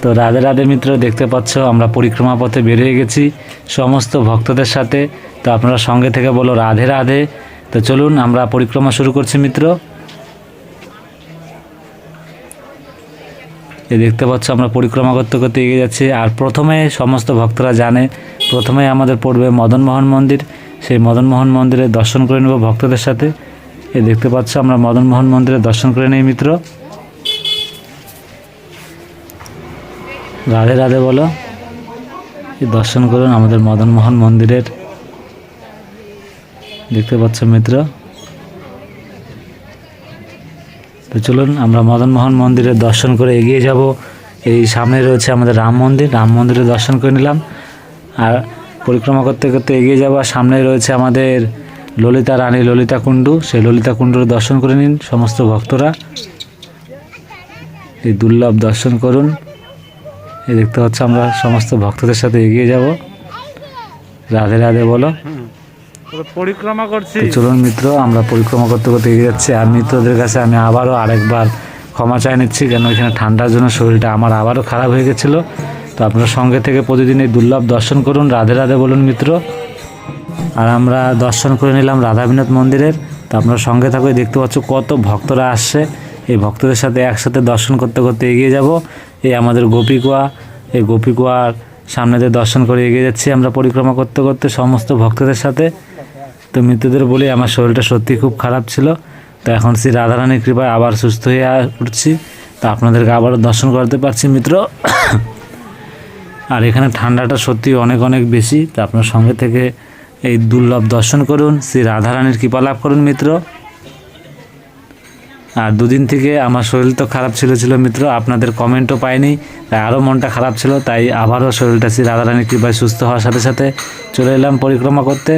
তো রাধে রাধে মিত্র, দেখতে পাচ্ছ আমরা পরিক্রমা পথে বেরিয়ে গেছি সমস্ত ভক্তদের সাথে। তো আপনারা সঙ্গে থেকে বলো রাধে রাধে। তো চলুন আমরা পরিক্রমা শুরু করছি মিত্র। এই দেখতে পাচ্ছ আমরা পরিক্রমা করতে করতে এগিয়ে যাচ্ছি। আর প্রথমে সমস্ত ভক্তরা জানে প্রথমে আমাদের পড়বে মদনমোহন মন্দির। সেই মদনমোহন মন্দিরে দর্শন করে নেব ভক্তদের সাথে। এই দেখতে পাচ্ছ আমরা মদনমোহন মন্দিরে দর্শন করে নেই মিত্র। রাধে রাধে বলো। দর্শন করুন আমাদের মদনমোহন মন্দিরের, দেখতে পাচ্ছ মিত্র। তো চলুন আমরা মদনমোহন মন্দিরে দর্শন করে এগিয়ে যাব। এই সামনে রয়েছে আমাদের রাম মন্দির, রাম মন্দিরে দর্শন করে নিলাম। আর পরিক্রমা করতে করতে এগিয়ে যাব। সামনে রয়েছে আমাদের ললিতা রানী ললিতা কুণ্ডু, সেই ললিতা কুণ্ডুর দর্শন করে নিন সমস্ত ভক্তরা। এই দুর্লভ দর্শন করুন। এই দেখতে পাচ্ছ আমরা সমস্ত ভক্তদের সাথে এগিয়ে যাব। রাধে রাধে বলো। পরিক্রমা করছি। চলুন মিত্র, আমরা পরিক্রমা করতে করতে এগিয়ে যাচ্ছি। আর মিত্রদের কাছে আমি আবারও আরেকবার ক্ষমা চাই নিচ্ছি, কেন এখানে ঠান্ডার জন্য শরীরটা আমার আবারও খারাপ হয়ে গেছিলো। তো আপনারা সঙ্গে থেকে প্রতিদিন এই দুর্লভ দর্শন করুন। রাধে রাধে বলুন মিত্র। আর আমরা দর্শন করে নিলাম রাধাবিনোদ মন্দিরের। তো আপনারা সঙ্গে থাকবে, দেখতে পাচ্ছ কত ভক্তরা আসছে। এই ভক্তদের সাথে একসাথে দর্শন করতে করতে এগিয়ে যাব। এই আমাদের গোপীকুয়া, এই গোপীকুয়ার সামনে দিয়ে দর্শন করে এগিয়ে যাচ্ছি আমরা পরিক্রমা করতে করতে সমস্ত ভক্তদের সাথে। তো মিত্রদের বলি আমার শরীরটা সত্যি খুব খারাপ ছিল। তো এখন শ্রী রাধারানীর কৃপায় আবার সুস্থ হয়ে উঠছি। তো আপনাদেরকে আবারও দর্শন করতে পারছি মিত্র। আর এখানে ঠান্ডাটা সত্যি অনেক অনেক বেশি। তো আপনার সঙ্গে থেকে এই দুর্লভ দর্শন করুন, শ্রী রাধারানীর কৃপা লাভ করুন মিত্র। আর দুদিন থেকে আমার শরীর তো খারাপ ছিল মিত্র, আপনাদের কমেন্টও পাইনি, তাই আরও মনটা খারাপ ছিল। তাই আবারও শরীরটা শ্রী রাধারানীর কৃপায় সুস্থ হওয়ার সাথে সাথে চলে এলাম পরিক্রমা করতে,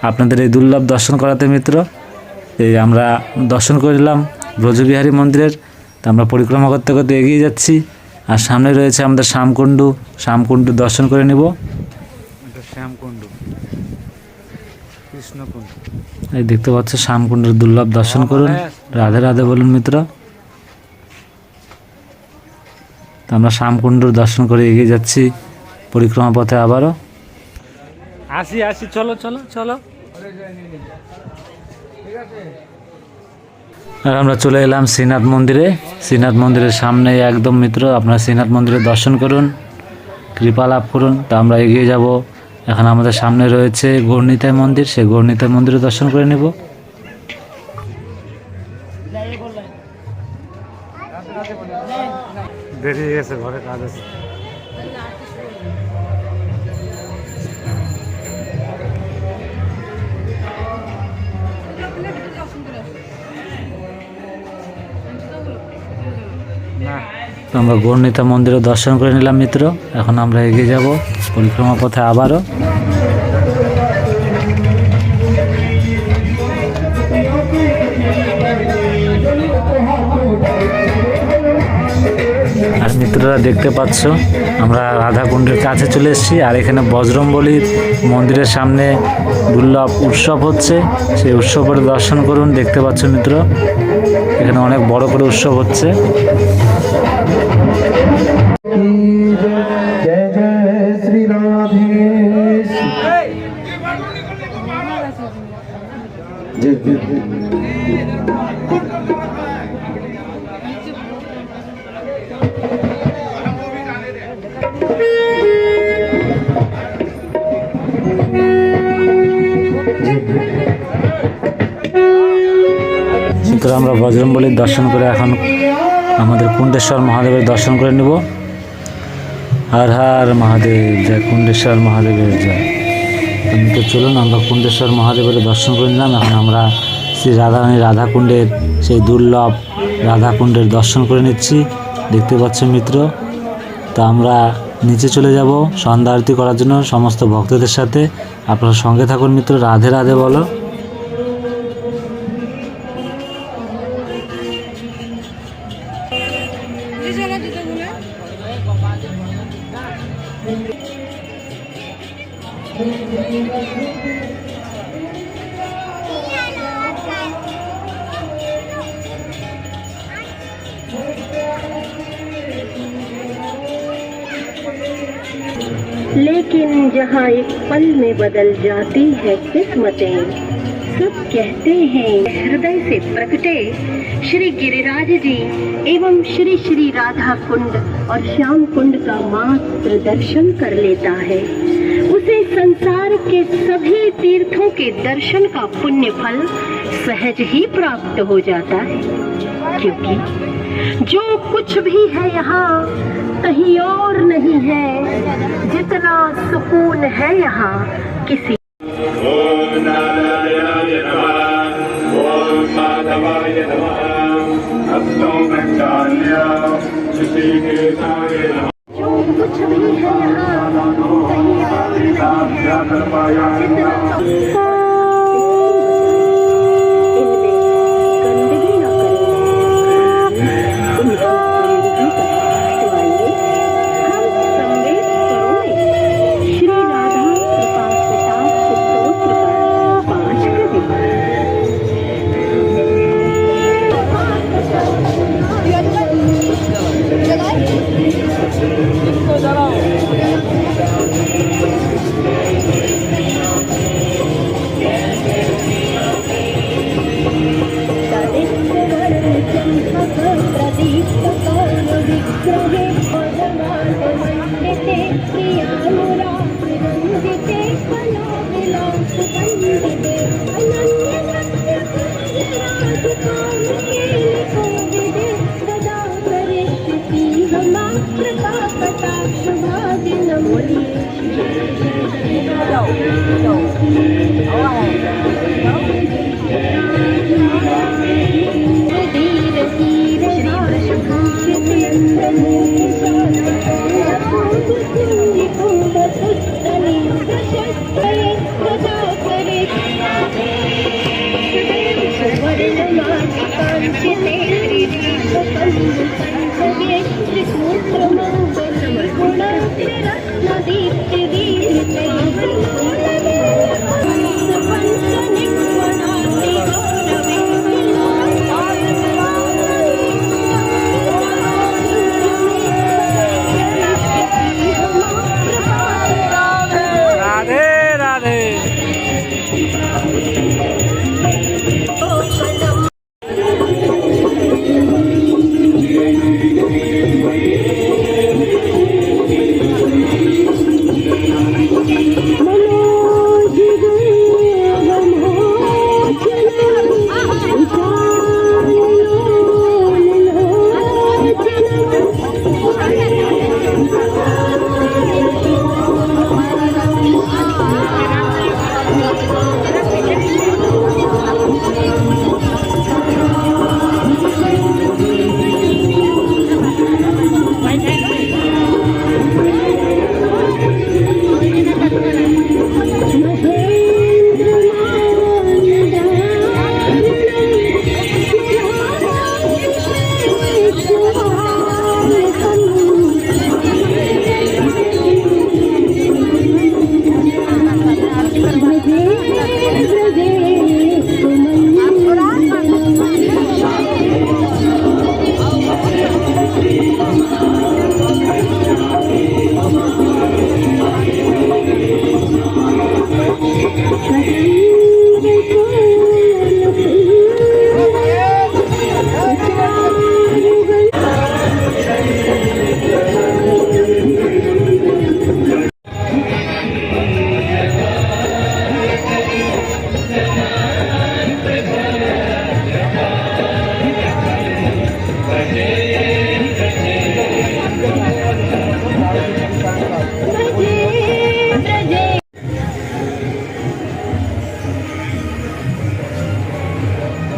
আপনাদের এই দুর্লভ দর্শন করাতে মিত্র। এই আমরা দর্শন করলাম ব্রজবিহারী মন্দিরের। তো আমরা পরিক্রমা করতে করতে এগিয়ে যাচ্ছি। আর সামনে রয়েছে আমাদের শ্যামকুণ্ডু, শ্যামকুণ্ডু দর্শন করে নিব। শ্যামকুণ্ডু, কৃষ্ণকুণ্ড, এই দেখতে পাচ্ছ শ্যামকুণ্ডের দুর্লভ দর্শন করুন। রাধে রাধে বলুন মিত্র। তো আমরা শ্যামকুণ্ডুর দর্শন করে এগিয়ে যাচ্ছি পরিক্রমা পথে আবারও। আসি আসি, চলো চলো চলো। আর আমরা চলে এলাম শ্রীনাথ মন্দিরে। শ্রীনাথ মন্দিরের সামনে একদম মিত্র, আপনারা শ্রীনাথ মন্দিরে দর্শন করুন, কৃপা লাভ করুন। তো আমরা এগিয়ে যাব। এখন আমাদের সামনে রয়েছে গৌরনিতাই মন্দির, সেই গৌরনিতাই মন্দিরে দর্শন করে নেব। বেরিয়ে গেছে, ঘরে কাজ আছে। তো আমরা গৌরনিতা মন্দিরে দর্শন করে নিলাম মিত্র। এখন আমরা এগিয়ে যাব পরিক্রমা পথে আবারও। আর মিত্ররা দেখতে পাচ্ছ আমরা রাধাকুণ্ডের কাছে চলে এসেছি। আর এখানে বজরংবলীর মন্দিরের সামনে দুর্লভ উৎসব হচ্ছে, সেই উৎসবের দর্শন করুন। দেখতে পাচ্ছ মিত্র, এখানে অনেক বড় করে উৎসব হচ্ছে। जय जय श्री राधे। আমরা বজরংবলীর দর্শন করে এখন আমাদের কুণ্ডেশ্বর মহাদেবের দর্শন করে নেব। হর হর মহাদেব জয়, কুণ্ডেশ্বর মহাদেবের জয়। তো চলুন আমরা কুণ্ডেশ্বর মহাদেবের দর্শন করে নিলাম। এখন আমরা শ্রী রাধারানী রাধাকুণ্ডের সেই দুর্লভ রাধাকুণ্ডের দর্শন করে নিচ্ছি, দেখতে পাচ্ছ মিত্র। তো আমরা নিচে চলে যাব সন্ধ্যা আরতি করার জন্য সমস্ত ভক্তদের সাথে। আপনারা সঙ্গে থাকুন মিত্র। রাধে রাধে বলো। लेकिन जहाँ एक पल में बदल जाती है किस्मतें, सब कहते हैं हृदय से प्रकटे श्री गिरिराज जी एवं श्री श्री राधा कुंड और श्याम कुंड का मात्र दर्शन कर लेता है, उसे संसार के सभी तीर्थों के दर्शन का पुण्य फल सहज ही प्राप्त हो जाता है। क्योंकि जो कुछ भी है यहाँ कहीं और नहीं है, जितना सुकून है यहाँ किसी ओम नारायणाय नमः ओम माधवाय नमः अस्तों प्रचार्य ऋषिकेशाय नमः जो कुछ भी है यहाँ कहीं और नहीं है, जितना इनमें गंदगी न करें, इनकी गंदगी करवाइए। हम संवेद करोगे श्री राधा कृपा कटाक्ष स्तोत्र का 5 करें। राधे राधे।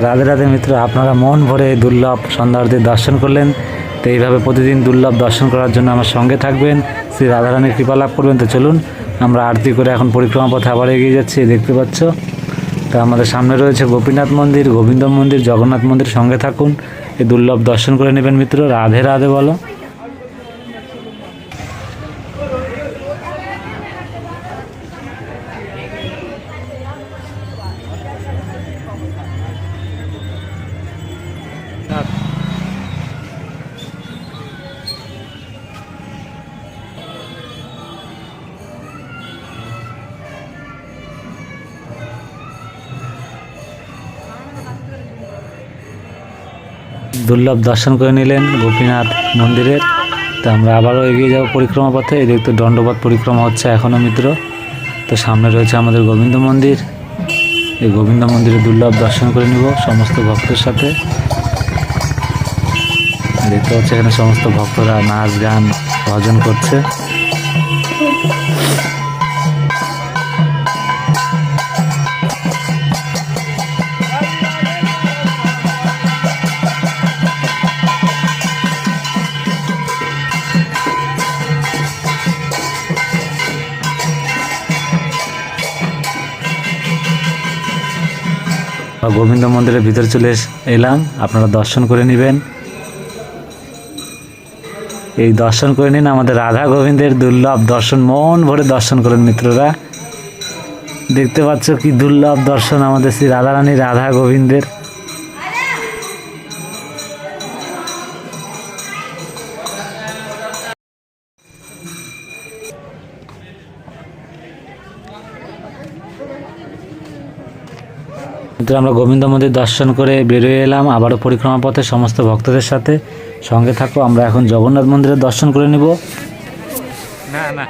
রাধে রাধে মিত্র, আপনারা মন ভরে এই দুর্লভ সন্ধ্যা দর্শন করলেন। তো এইভাবে প্রতিদিন দুর্লভ দর্শন করার জন্য আমার সঙ্গে থাকবেন, শ্রী রাধারানীর কৃপা লাভ করবেন। তো চলুন আমরা আরতি করে এখন পরিক্রমা পথে আবার এগিয়ে যাচ্ছি, দেখতে পাচ্ছ। তো আমাদের সামনে রয়েছে গোপীনাথ মন্দির, গোবিন্দ মন্দির, জগন্নাথ মন্দির। সঙ্গে থাকুন, এই দুর্লভ দর্শন করে নেবেন মিত্র। রাধে রাধে বলো। দুর্লভ দর্শন করে নিলেন গোপীনাথ মন্দিরের। তো আমরা আবারও এগিয়ে যাব পরিক্রমা পথে। এদিক তো দণ্ডপথ পরিক্রমা হচ্ছে এখনও মিত্র। তো সামনে রয়েছে আমাদের গোবিন্দ মন্দির। এই গোবিন্দ মন্দিরে দুর্লভ দর্শন করে নিব সমস্ত ভক্তের সাথে। দেখতে পাচ্ছি এখানে সমস্ত ভক্তরা নাচ গান ভজন করছে। গোবিন্দ মন্দিরের ভিতরে চলে এলাম, আপনারা দর্শন করে নেবেন। এই দর্শন করে নিন আমাদের রাধা গোবিন্দের দুর্লভ দর্শন, মন ভরে দর্শন করেন মিত্ররা। দেখতে পাচ্ছ কি দুর্লভ দর্শন আমাদের শ্রী রাধারানী রাধা গোবিন্দের। আমরা গোবিন্দ মন্দির দর্শন করে বেরিয়ে এলাম আবারও পরিক্রমা পথে সমস্ত ভক্তদের সাথে। সঙ্গে থাকো, আমরা এখন জগন্নাথ মন্দিরের দর্শন করে নিব। না না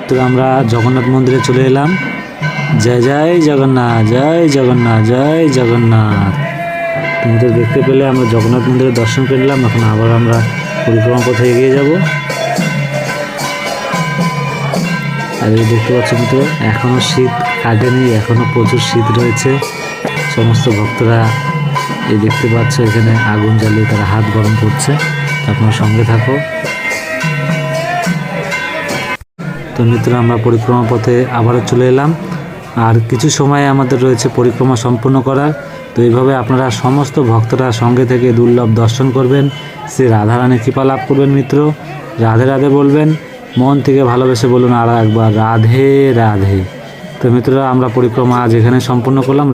তো আমরা জগন্নাথ মন্দিরে চলে এলাম। জয় জয় জগন্নাথ, জয় জগন্নাথ, জয় জগন্নাথ। তুমি তো দেখতে পেলে আমরা জগন্নাথ মন্দিরে দর্শন করে নিলাম। এখন আবার আমরা পরিক্রমা পথে এগিয়ে যাব। আর এই দেখতে পাচ্ছ মিত্র, এখনও শীত কাটেনি, এখনও প্রচুর শীত রয়েছে। সমস্ত ভক্তরা এই দেখতে পাচ্ছ এখানে আগুন জ্বালিয়ে তারা হাত গরম করছে। আপনার সঙ্গে থাকো। তো মিত্র, আমরা পরিক্রমা পথে আবারও চলে এলাম। আর কিছু সময় আমাদের রয়েছে পরিক্রমা সম্পূর্ণ করার। তো এইভাবে আপনারা সমস্ত ভক্তরা সঙ্গে থেকে দুর্লভ দর্শন করবেন, শ্রী রাধারানীর কৃপা লাভ করবেন মিত্র। রাধে রাধে বলবেন, মন থেকে ভালোবেসে বলুন আর একবার রাধে রাধে। তো মিত্ররা, আমরা পরিক্রমা আজ এখানে সম্পূর্ণ করলাম।